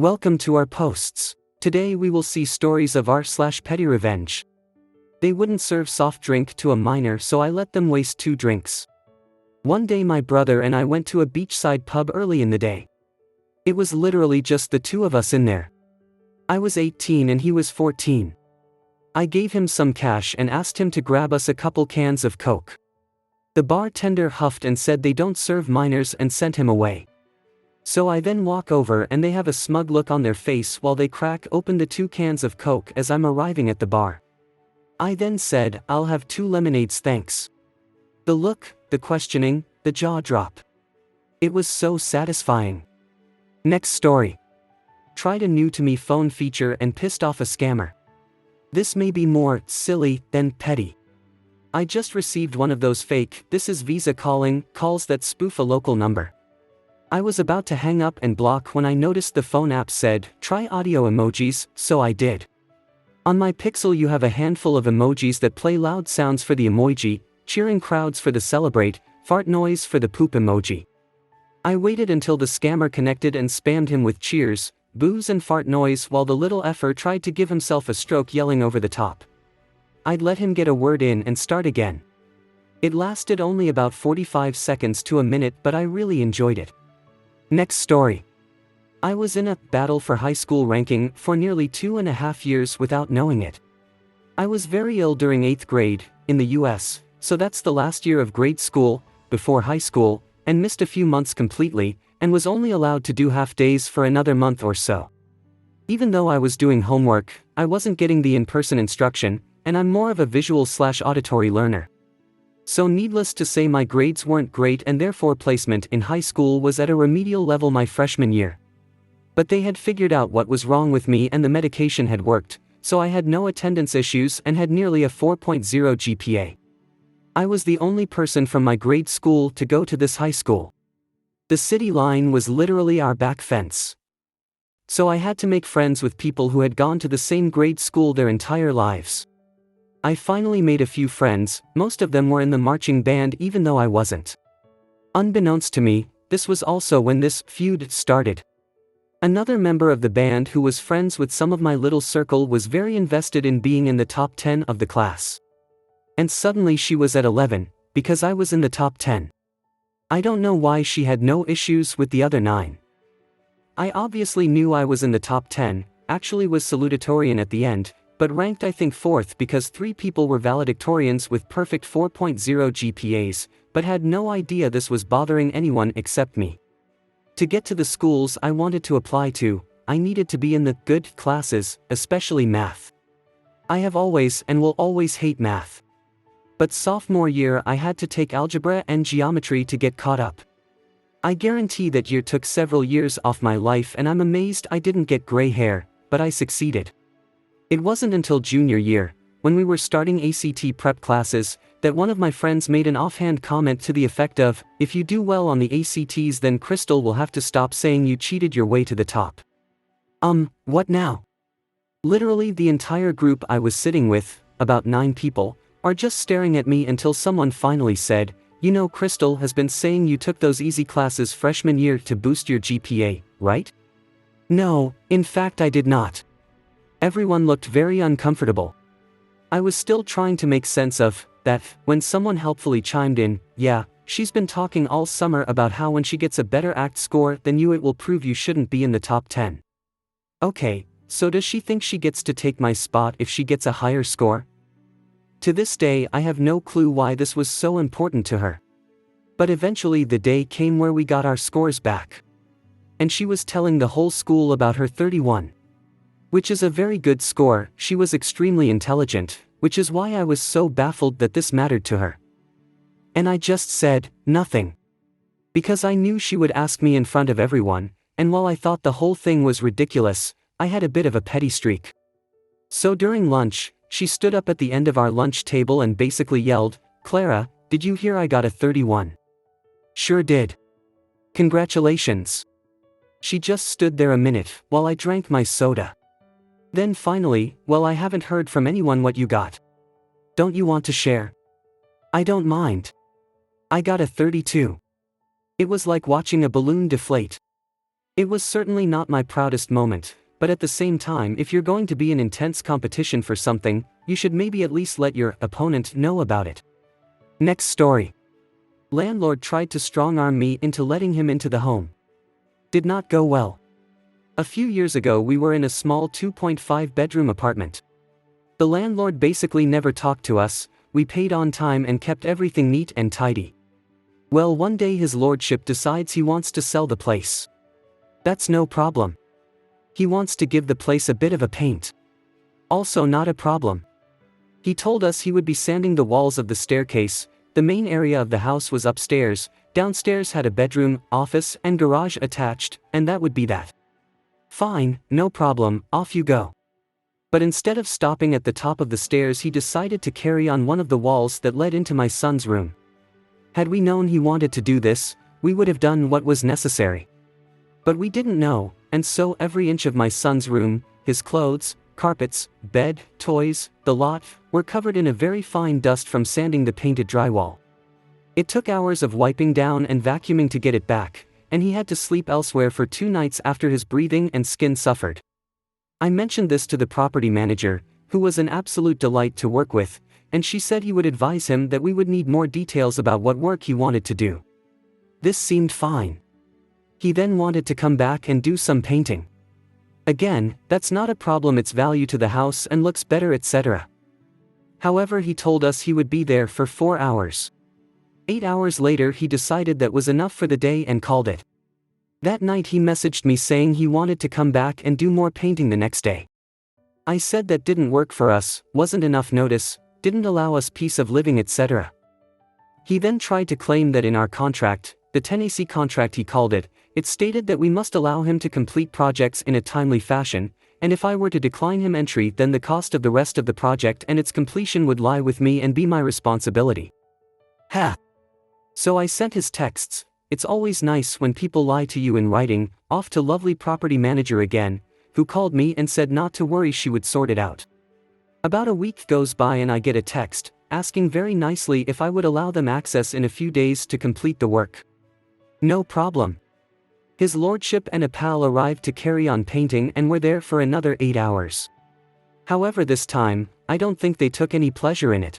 Welcome to our posts. Today we will see stories of r/petty revenge. They wouldn't serve soft drink to a minor, so I let them waste 2 drinks. One day my brother and I went to a beachside pub early in the day. It was literally just the 2 of us in there. I was 18 and he was 14. I gave him some cash and asked him to grab us a couple cans of Coke. The bartender huffed and said they don't serve minors and sent him away. So I then walk over and they have a smug look on their face while they crack open the 2 cans of Coke as I'm arriving at the bar. I then said, "I'll have 2 lemonades, thanks." The look, the questioning, the jaw drop. It was so satisfying. Next story. Tried a new to me phone feature and pissed off a scammer. This may be more silly than petty. I just received one of those fake "this is Visa calling" calls that spoof a local number. I was about to hang up and block when I noticed the phone app said, "Try audio emojis," so I did. On my Pixel you have a handful of emojis that play loud sounds for the emoji, cheering crowds for the celebrate, fart noise for the poop emoji. I waited until the scammer connected and spammed him with cheers, boos and fart noise while the little effer tried to give himself a stroke yelling over the top. I'd let him get a word in and start again. It lasted only about 45 seconds to a minute, but I really enjoyed it. Next story. I was in a battle for high school ranking for nearly 2.5 years without knowing it. I was very ill during 8th grade, in the US, so that's the last year of grade school, before high school, and missed a few months completely, and was only allowed to do half days for another month or so. Even though I was doing homework, I wasn't getting the in-person instruction, and I'm more of a visual/auditory learner. So needless to say my grades weren't great and therefore placement in high school was at a remedial level my freshman year. But they had figured out what was wrong with me and the medication had worked, so I had no attendance issues and had nearly a 4.0 GPA. I was the only person from my grade school to go to this high school. The city line was literally our back fence. So I had to make friends with people who had gone to the same grade school their entire lives. I finally made a few friends, most of them were in the marching band even though I wasn't. Unbeknownst to me, this was also when this feud started. Another member of the band who was friends with some of my little circle was very invested in being in the top 10 of the class. And suddenly she was at 11, because I was in the top 10. I don't know why she had no issues with the other 9. I obviously knew I was in the top 10, actually was salutatorian at the end, but ranked I think 4th because 3 people were valedictorians with perfect 4.0 GPAs, but had no idea this was bothering anyone except me. To get to the schools I wanted to apply to, I needed to be in the good classes, especially math. I have always and will always hate math. But sophomore year I had to take algebra and geometry to get caught up. I guarantee that year took several years off my life and I'm amazed I didn't get gray hair, but I succeeded. It wasn't until junior year, when we were starting ACT prep classes, that one of my friends made an offhand comment to the effect of, "If you do well on the ACTs then Crystal will have to stop saying you cheated your way to the top." What now? Literally the entire group I was sitting with, about 9 people, are just staring at me until someone finally said, "You know Crystal has been saying you took those easy classes freshman year to boost your GPA, right?" No, in fact I did not. Everyone looked very uncomfortable. I was still trying to make sense of that when someone helpfully chimed in, "Yeah, she's been talking all summer about how when she gets a better ACT score than you it will prove you shouldn't be in the top 10. Okay, so does she think she gets to take my spot if she gets a higher score? To this day I have no clue why this was so important to her. But eventually the day came where we got our scores back. And she was telling the whole school about her 31. Which is a very good score. She was extremely intelligent, which is why I was so baffled that this mattered to her. And I just said, nothing. Because I knew she would ask me in front of everyone, and while I thought the whole thing was ridiculous, I had a bit of a petty streak. So during lunch, she stood up at the end of our lunch table and basically yelled, "Clara, did you hear I got a 31? Sure did. Congratulations." She just stood there a minute while I drank my soda. Then finally, "Well, I haven't heard from anyone what you got. Don't you want to share?" "I don't mind. I got a 32. It was like watching a balloon deflate. It was certainly not my proudest moment, but at the same time, if you're going to be in intense competition for something, you should maybe at least let your opponent know about it. Next story. Landlord tried to strong-arm me into letting him into the home. Did not go well. A few years ago we were in a small 2.5-bedroom apartment. The landlord basically never talked to us, we paid on time and kept everything neat and tidy. Well, one day his lordship decides he wants to sell the place. That's no problem. He wants to give the place a bit of a paint. Also not a problem. He told us he would be sanding the walls of the staircase. The main area of the house was upstairs, downstairs had a bedroom, office, and garage attached, and that would be that. Fine, no problem, off you go. But instead of stopping at the top of the stairs, he decided to carry on one of the walls that led into my son's room. Had we known he wanted to do this, we would have done what was necessary. But we didn't know, and so every inch of my son's room, his clothes, carpets, bed, toys, the lot, were covered in a very fine dust from sanding the painted drywall. It took hours of wiping down and vacuuming to get it back, and he had to sleep elsewhere for 2 nights after his breathing and skin suffered. I mentioned this to the property manager, who was an absolute delight to work with, and she said he would advise him that we would need more details about what work he wanted to do. This seemed fine. He then wanted to come back and do some painting. Again, that's not a problem, it's value to the house and looks better, etc. However, he told us he would be there for 4 hours. 8 hours later he decided that was enough for the day and called it. That night he messaged me saying he wanted to come back and do more painting the next day. I said that didn't work for us, wasn't enough notice, didn't allow us peace of living, etc. He then tried to claim that in our contract, the tenancy contract he called it, it stated that we must allow him to complete projects in a timely fashion, and if I were to decline him entry, then the cost of the rest of the project and its completion would lie with me and be my responsibility. Ha! So I sent his texts. It's always nice when people lie to you in writing, off to lovely property manager again, who called me and said not to worry, she would sort it out. About a week goes by and I get a text, asking very nicely if I would allow them access in a few days to complete the work. No problem. His lordship and a pal arrived to carry on painting and were there for another 8 hours. However, this time, I don't think they took any pleasure in it.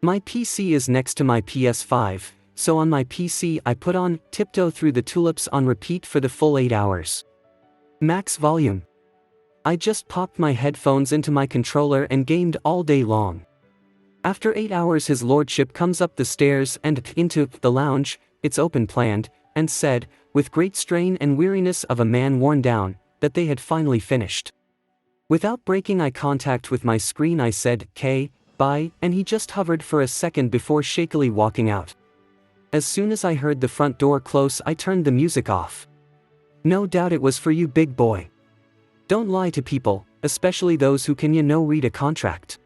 My PC is next to my PS5, so on my PC I put on Tiptoe Through the Tulips on repeat for the full 8 hours. Max volume. I just popped my headphones into my controller and gamed all day long. After 8 hours his lordship comes up the stairs and into the lounge, it's open planned, and said, with great strain and weariness of a man worn down, that they had finally finished. Without breaking eye contact with my screen I said, "K, bye," and he just hovered for a second before shakily walking out. As soon as I heard the front door close I turned the music off. No doubt it was for you, big boy. Don't lie to people, especially those who can read a contract.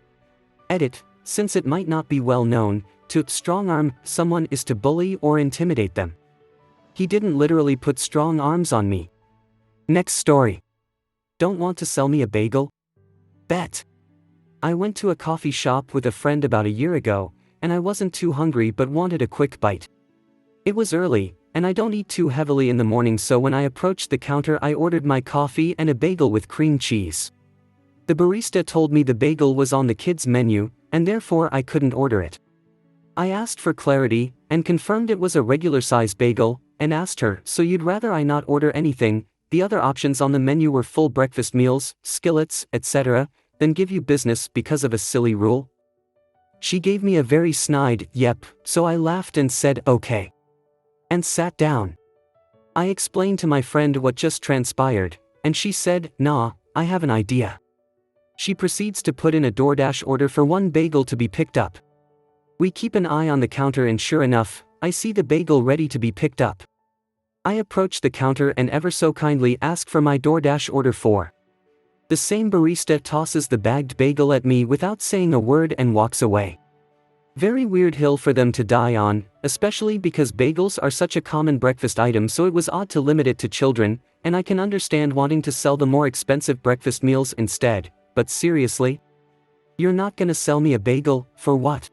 Edit, since it might not be well known, to strong-arm someone is to bully or intimidate them. He didn't literally put strong arms on me. Next story. Don't want to sell me a bagel? Bet. I went to a coffee shop with a friend about a year ago, and I wasn't too hungry but wanted a quick bite. It was early, and I don't eat too heavily in the morning, so when I approached the counter I ordered my coffee and a bagel with cream cheese. The barista told me the bagel was on the kids' menu, and therefore I couldn't order it. I asked for clarity, and confirmed it was a regular-size bagel, and asked her, so you'd rather I not order anything? The other options on the menu were full breakfast meals, skillets, etc., than give you business because of a silly rule? She gave me a very snide, yep, so I laughed and said okay. And sat down. I explained to my friend what just transpired, and she said, nah, I have an idea. She proceeds to put in a DoorDash order for 1 bagel to be picked up. We keep an eye on the counter and sure enough, I see the bagel ready to be picked up. I approach the counter and ever so kindly ask for my DoorDash order for. The same barista tosses the bagged bagel at me without saying a word and walks away. Very weird hill for them to die on, especially because bagels are such a common breakfast item, so it was odd to limit it to children, and I can understand wanting to sell the more expensive breakfast meals instead, but seriously? You're not gonna sell me a bagel, for what?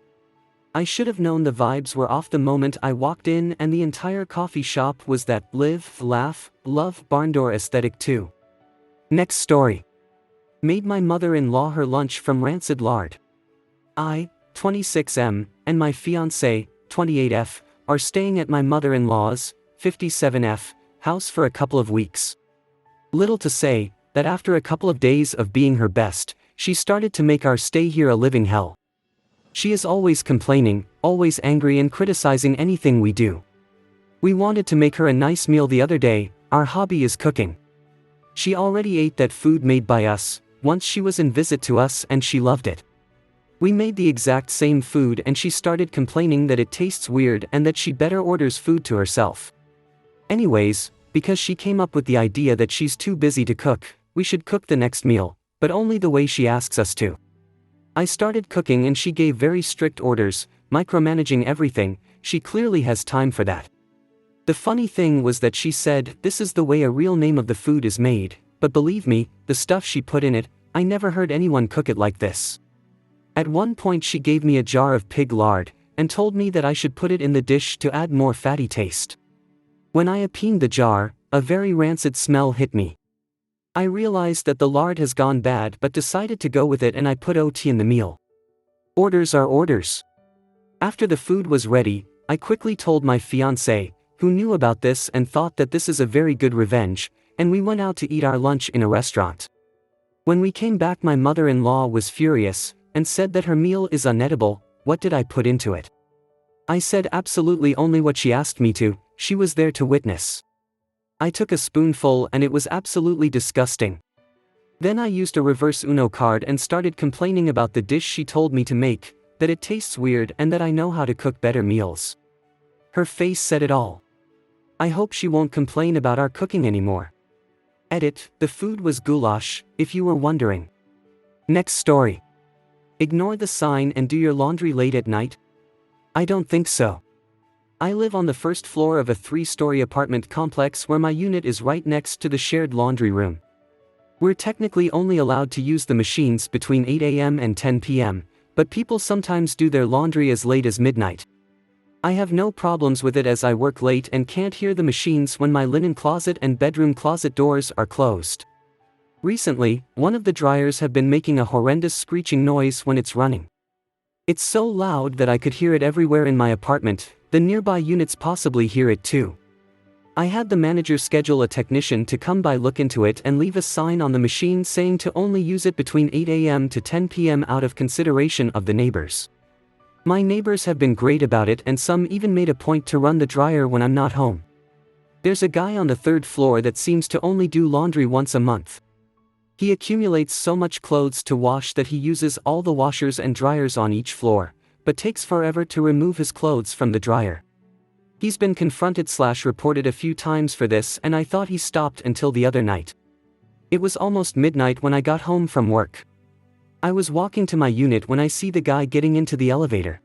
I should have known the vibes were off the moment I walked in, and the entire coffee shop was that live, laugh, love barndoor aesthetic too. Next story. Made my mother-in-law her lunch from rancid lard. I, 26M, and my fiancé, 28F, are staying at my mother-in-law's, 57F, house for a couple of weeks. Little to say, that after a couple of days of being her best, she started to make our stay here a living hell. She is always complaining, always angry and criticizing anything we do. We wanted to make her a nice meal the other day. Our hobby is cooking. She already ate that food made by us, once she was in visit to us, and she loved it. We made the exact same food and she started complaining that it tastes weird and that she better orders food to herself. Anyways, because she came up with the idea that she's too busy to cook, we should cook the next meal, but only the way she asks us to. I started cooking and she gave very strict orders, micromanaging everything. She clearly has time for that. The funny thing was that she said this is the way a real name of the food is made, but believe me, the stuff she put in it, I never heard anyone cook it like this. At one point she gave me a jar of pig lard, and told me that I should put it in the dish to add more fatty taste. When I opened the jar, a very rancid smell hit me. I realized that the lard has gone bad but decided to go with it, and I put OT in the meal. Orders are orders. After the food was ready, I quickly told my fiancé, who knew about this and thought that this is a very good revenge, and we went out to eat our lunch in a restaurant. When we came back, my mother-in-law was furious, and said that her meal is unedible. What did I put into it? I said absolutely only what she asked me to. She was there to witness. I took a spoonful and it was absolutely disgusting. Then I used a reverse Uno card and started complaining about the dish she told me to make, that it tastes weird and that I know how to cook better meals. Her face said it all. I hope she won't complain about our cooking anymore. Edit, the food was goulash, if you were wondering. Next story. Ignore the sign and do your laundry late at night? I don't think so. I live on the first floor of a 3-story apartment complex where my unit is right next to the shared laundry room. We're technically only allowed to use the machines between 8 a.m. and 10 p.m., but people sometimes do their laundry as late as midnight. I have no problems with it as I work late and can't hear the machines when my linen closet and bedroom closet doors are closed. Recently, one of the dryers have been making a horrendous screeching noise when it's running. It's so loud that I could hear it everywhere in my apartment. The nearby units possibly hear it too. I had the manager schedule a technician to come by, look into it, and leave a sign on the machine saying to only use it between 8 a.m. to 10 p.m. out of consideration of the neighbors. My neighbors have been great about it, and some even made a point to run the dryer when I'm not home. There's a guy on the 3rd floor that seems to only do laundry once a month. He accumulates so much clothes to wash that he uses all the washers and dryers on each floor, but takes forever to remove his clothes from the dryer. He's been confronted/reported a few times for this, and I thought he stopped until the other night. It was almost midnight when I got home from work. I was walking to my unit when I see the guy getting into the elevator.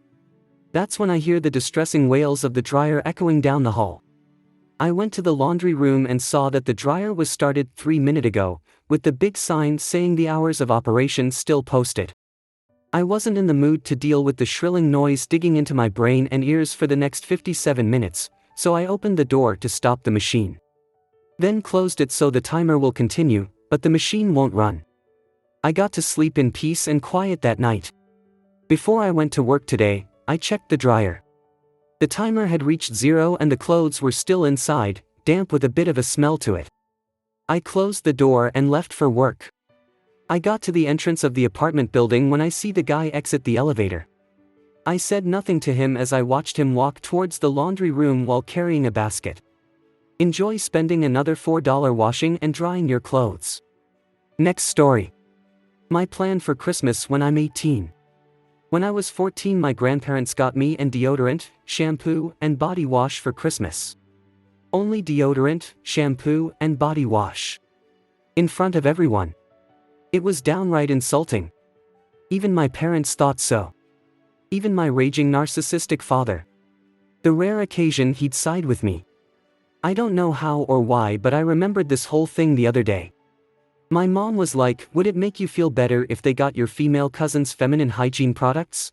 That's when I hear the distressing wails of the dryer echoing down the hall. I went to the laundry room and saw that the dryer was started 3 minutes ago, with the big sign saying the hours of operation still posted. I wasn't in the mood to deal with the shrilling noise digging into my brain and ears for the next 57 minutes, so I opened the door to stop the machine. Then closed it so the timer will continue, but the machine won't run. I got to sleep in peace and quiet that night. Before I went to work today, I checked the dryer. The timer had reached 0 and the clothes were still inside, damp with a bit of a smell to it. I closed the door and left for work. I got to the entrance of the apartment building when I see the guy exit the elevator. I said nothing to him as I watched him walk towards the laundry room while carrying a basket. Enjoy spending another $4 washing and drying your clothes. Next story. My plan for Christmas when I'm 18. When I was 14, my grandparents got me an deodorant, shampoo, and body wash for Christmas. Only deodorant, shampoo, and body wash. In front of everyone. It was downright insulting. Even my parents thought so. Even my raging narcissistic father. The rare occasion he'd side with me. I don't know how or why, but I remembered this whole thing the other day. My mom was like, would it make you feel better if they got your female cousin's feminine hygiene products?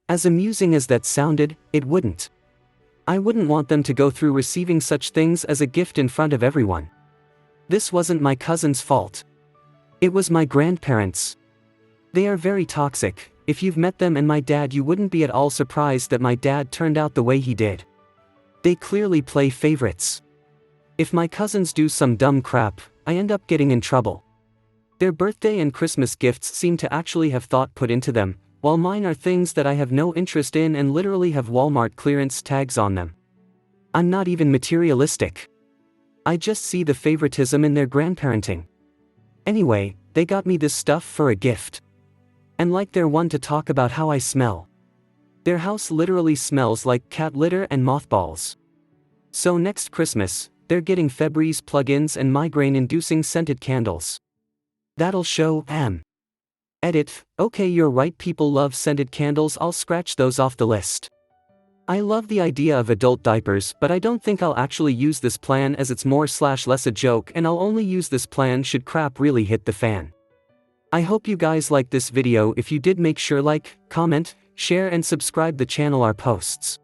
As amusing as that sounded, it wouldn't. I wouldn't want them to go through receiving such things as a gift in front of everyone. This wasn't my cousin's fault. It was my grandparents'. They are very toxic. If you've met them and my dad, you wouldn't be at all surprised that my dad turned out the way he did. They clearly play favorites. If my cousins do some dumb crap, I end up getting in trouble. Their birthday and Christmas gifts seem to actually have thought put into them, while mine are things that I have no interest in and literally have Walmart clearance tags on them. I'm not even materialistic. I just see the favoritism in their grandparenting. Anyway, they got me this stuff for a gift. And like they're one to talk about how I smell. Their house literally smells like cat litter and mothballs. So next Christmas, they're getting Febreze plugins and migraine-inducing scented candles. That'll show. Edit. Okay, you're right, people love scented candles, I'll scratch those off the list. I love the idea of adult diapers, but I don't think I'll actually use this plan as it's more/less a joke, and I'll only use this plan should crap really hit the fan. I hope you guys liked this video. If you did, make sure like, comment, share and subscribe the channel our posts.